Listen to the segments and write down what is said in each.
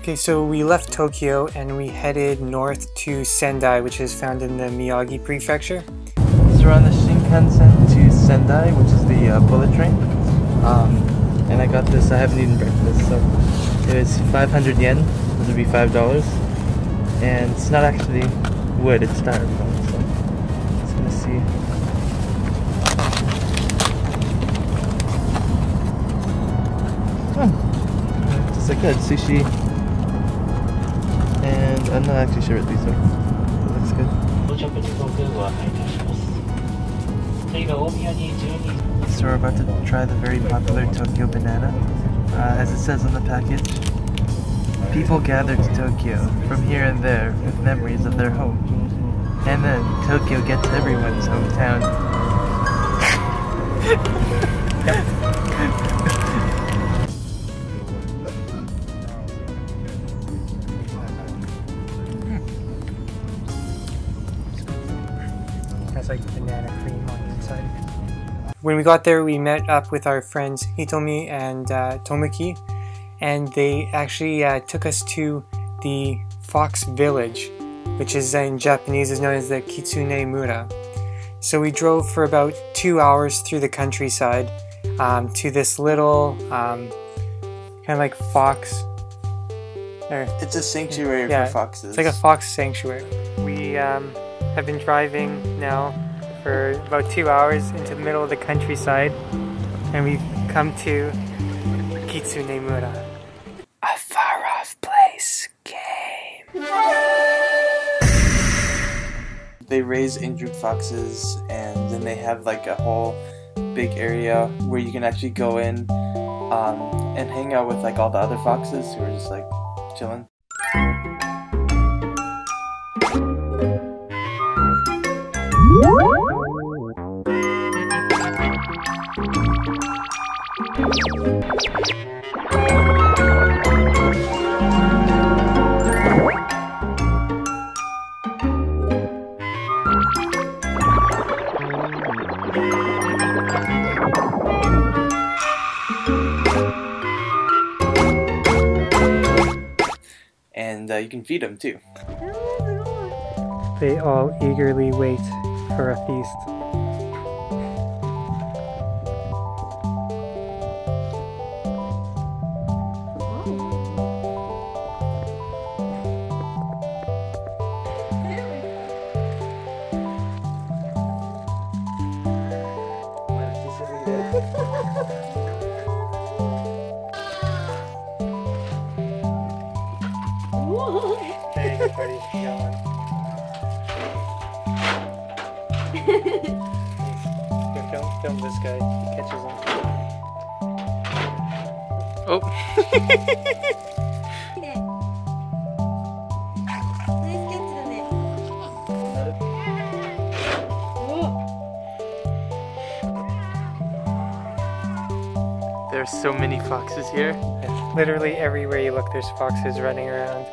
Okay, so we left Tokyo and we headed north to Sendai, which is found in the Miyagi Prefecture. So we're on the Shinkansen to Sendai, which is the bullet train. And I got this, I haven't eaten breakfast, so it was 500 yen, which would be $5. And it's not actually wood, it's styrofoam, so let's gonna see. Oh, just like good sushi. And I'm not actually sure what these are. It looks good. So we're about to try the very popular Tokyo banana. As it says on the package, people gather to Tokyo from here and there with memories of their home. And then Tokyo gets everyone's hometown. Has like banana cream on the inside. When we got there, we met up with our friends Hitomi and Tomoki, and they actually took us to the Fox Village, which is in Japanese is known as the Kitsune Mura. So we drove for about 2 hours through the countryside to this little kind of like fox. It's a sanctuary for foxes. It's like a fox sanctuary. We have been driving now for about 2 hours into the middle of the countryside, and we've come to Kitsune Mura. A far off place game. They raise injured foxes, and then they have like a whole big area where you can actually go in and hang out with like all the other foxes who are just like chilling. And you can feed them too. They all eagerly wait for a feast. There you go, buddy. You got one. Here, film this guy. He catches them. Oh. There's so many foxes here. Literally everywhere you look, there's foxes running around.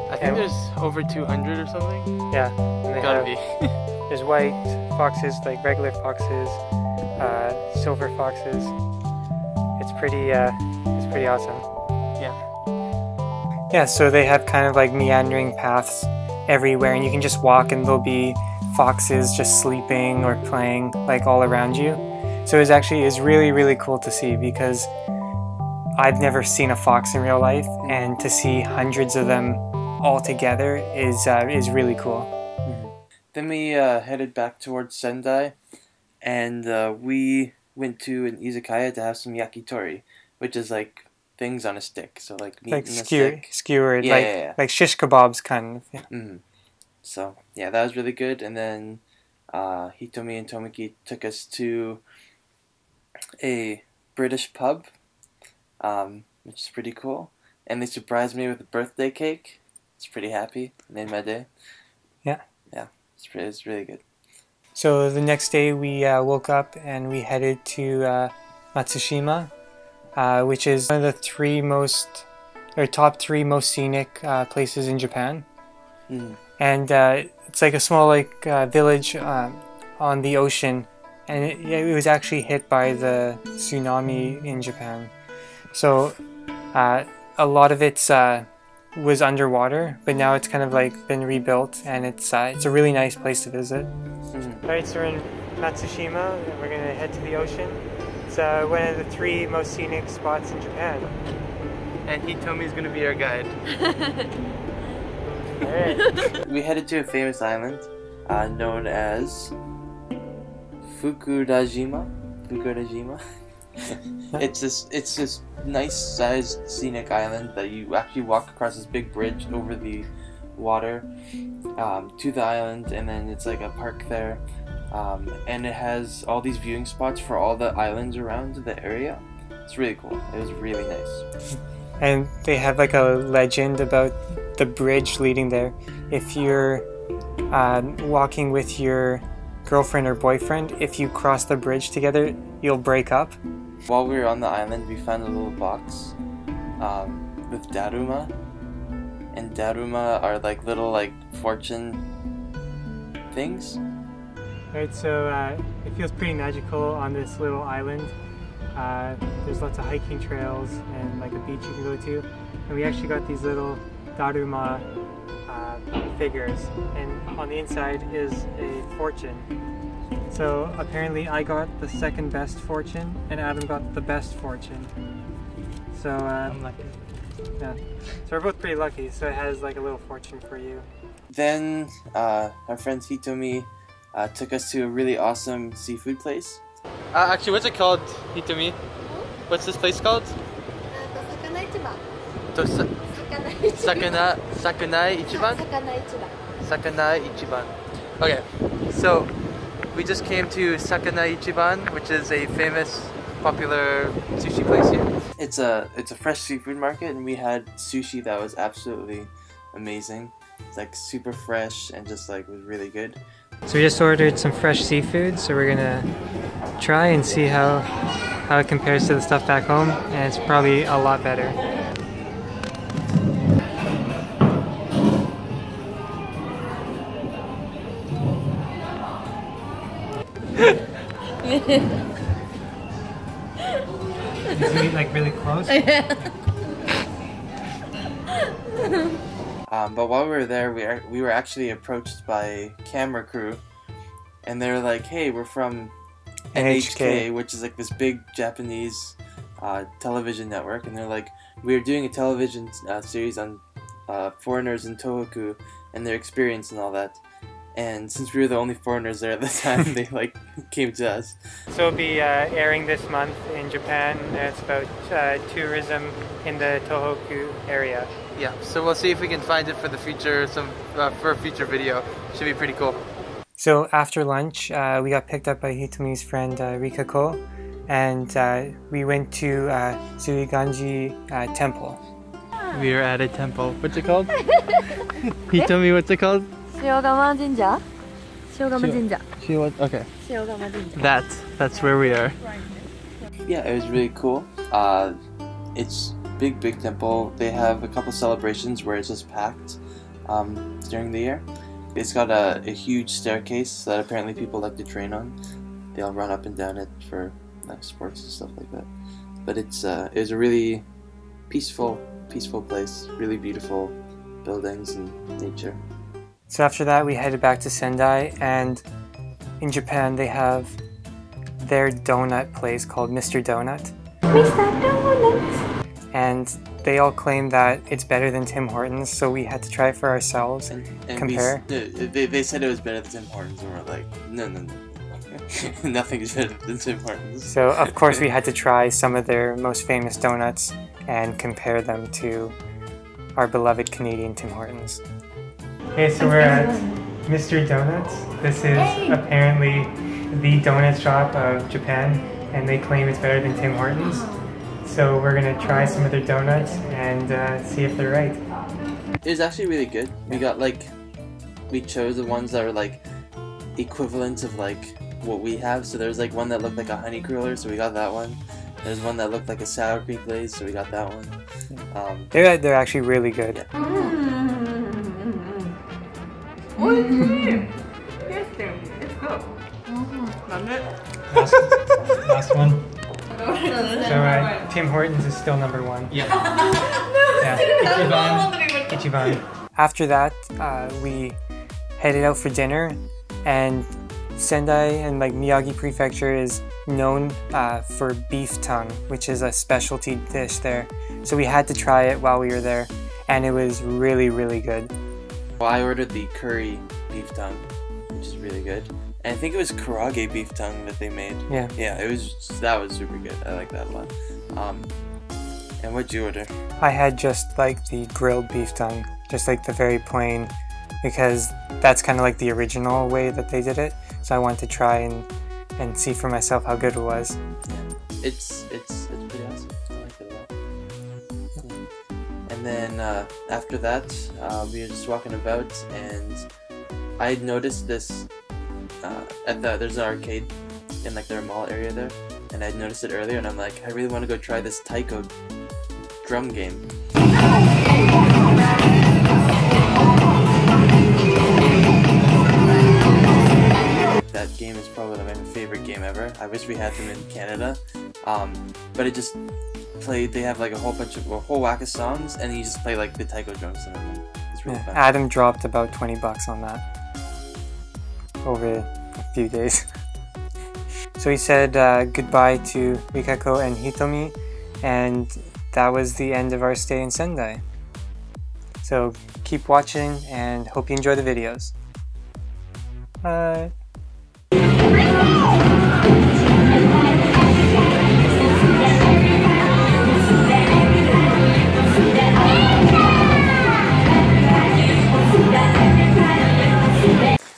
I think there's over 200 or something. Yeah, and they Gotta be. There's white foxes, like regular foxes, silver foxes. It's pretty awesome. Yeah. Yeah, so they have kind of like meandering paths everywhere, and you can just walk, and there'll be foxes just sleeping or playing like all around you. So it's really cool to see, because I've never seen a fox in real life, and to see hundreds of them all together is really cool. Mm-hmm. Then we headed back towards Sendai, and we went to an izakaya to have some yakitori, which is like things on a stick, so like meat Like on a stick. skewered, Yeah. like shish kebabs kind of. Yeah. Mm-hmm. So yeah, that was really good. And then Hitomi and Tomoki took us to a British pub, which is pretty cool. And they surprised me with a birthday cake. It's pretty happy. Made my day. Yeah. Yeah, it's really good. So the next day we woke up and we headed to Matsushima, which is one of the top three most scenic places in Japan. Mm. And it's like a small village on the ocean, and it was actually hit by the tsunami in Japan. So a lot of its was underwater, but now it's kind of like been rebuilt, and it's a really nice place to visit. Alright, so we're in Matsushima, and we're gonna head to the ocean. It's one of the 3 most scenic spots in Japan. And Hitomi's gonna be our guide. Alright. We headed to a famous island known as Fukurajima. It's this nice sized scenic island that you actually walk across this big bridge over the water to the island, and then it's like a park there, and it has all these viewing spots for all the islands around the area. It's really cool. It was really nice. And they have like a legend about the bridge leading there. If you're walking with your girlfriend or boyfriend, if you cross the bridge together, you'll break up. While we were on the island, we found a little box with daruma, and daruma are like little like fortune things. Alright, so it feels pretty magical on this little island. There's lots of hiking trails and like a beach you can go to, and we actually got these little daruma figures, and on the inside is a fortune. So apparently I got the second best fortune, and Adam got the best fortune. So I'm lucky. Yeah, so we're both pretty lucky. So it has like a little fortune for you. Then our friend Hitomi took us to a really awesome seafood place. Actually, what's it called, Hitomi? What's this place called? Sakanai Ichiban? Okay, so we just came to Sakanai Ichiban, which is a famous, popular sushi place here. It's a fresh seafood market, and we had sushi that was absolutely amazing. It's like super fresh and just like was really good. So we just ordered some fresh seafood, so we're gonna try and see how it compares to the stuff back home, and it's probably a lot better. Is it like really close? But while we were there, we were actually approached by a camera crew, and they were like, "Hey, we're from NHK, which is like this big Japanese television network," and they're like, "We're doing a television series on foreigners in Tohoku and their experience and all that." And since we were the only foreigners there at the time, they like came to us. So it'll be airing this month in Japan. It's about tourism in the Tohoku area. Yeah, so we'll see if we can find it for the future, for a future video. Should be pretty cool. So after lunch, we got picked up by Hitomi's friend Rikako, and we went to Suiganji Temple. We are at a temple. What's it called? Hitomi, what's it called? Shiogama Jinja. Okay. Shiogama Jinja. That's where we are. Yeah, it was really cool. It's big temple. They have a couple celebrations where it's just packed during the year. It's got a huge staircase that apparently people like to train on. They all run up and down it for sports and stuff like that. But it was a really peaceful place. Really beautiful buildings and nature. So after that, we headed back to Sendai, and in Japan they have their donut place called Mr. Donut. Mr. Donut! And they all claim that it's better than Tim Hortons, so we had to try it for ourselves and compare. They said it was better than Tim Hortons, and we're like, no. Nothing is better than Tim Hortons. So of course we had to try some of their most famous donuts and compare them to our beloved Canadian Tim Hortons. Okay, so we're at Mr. Donuts. This is apparently the donut shop of Japan, and they claim it's better than Tim Hortons. So we're gonna try some of their donuts and see if they're right. It was actually really good. We chose the ones that were like equivalent of like what we have. So there's like one that looked like a honey cruller, so we got that one. There's one that looked like a sour cream glaze, so we got that one. They're actually really good. Yeah. Last one. So Tim Hortons is still number one. Yeah. Yeah. Ichiban. After that, we headed out for dinner, and Sendai and like Miyagi Prefecture is known for beef tongue, which is a specialty dish there. So we had to try it while we were there, and it was really, really good. Well, I ordered the curry beef tongue, which is really good. And I think it was karage beef tongue that they made. Yeah. Yeah, that was super good. I like that a lot. And what'd you order? I had just like the grilled beef tongue, just like the very plain, because that's kind of like the original way that they did it. So I wanted to try and see for myself how good it was. Yeah. It's pretty awesome. I like it a lot. Yeah. And then after that, we were just walking about, and I had noticed this there's an arcade in like their mall area there, and I'd noticed it earlier, and I'm like, I really want to go try this taiko drum game. That game is probably my favorite game ever. I wish we had them in Canada, but it just played. They have like a whole whack of songs, and you just play like the taiko drums in them. It's really fun. Adam dropped about $20 on that over a few days. So he said goodbye to Rikako and Hitomi, and that was the end of our stay in Sendai. So keep watching and hope you enjoy the videos. Bye!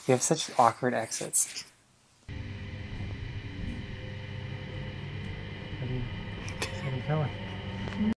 We have such awkward exits. Where are you going?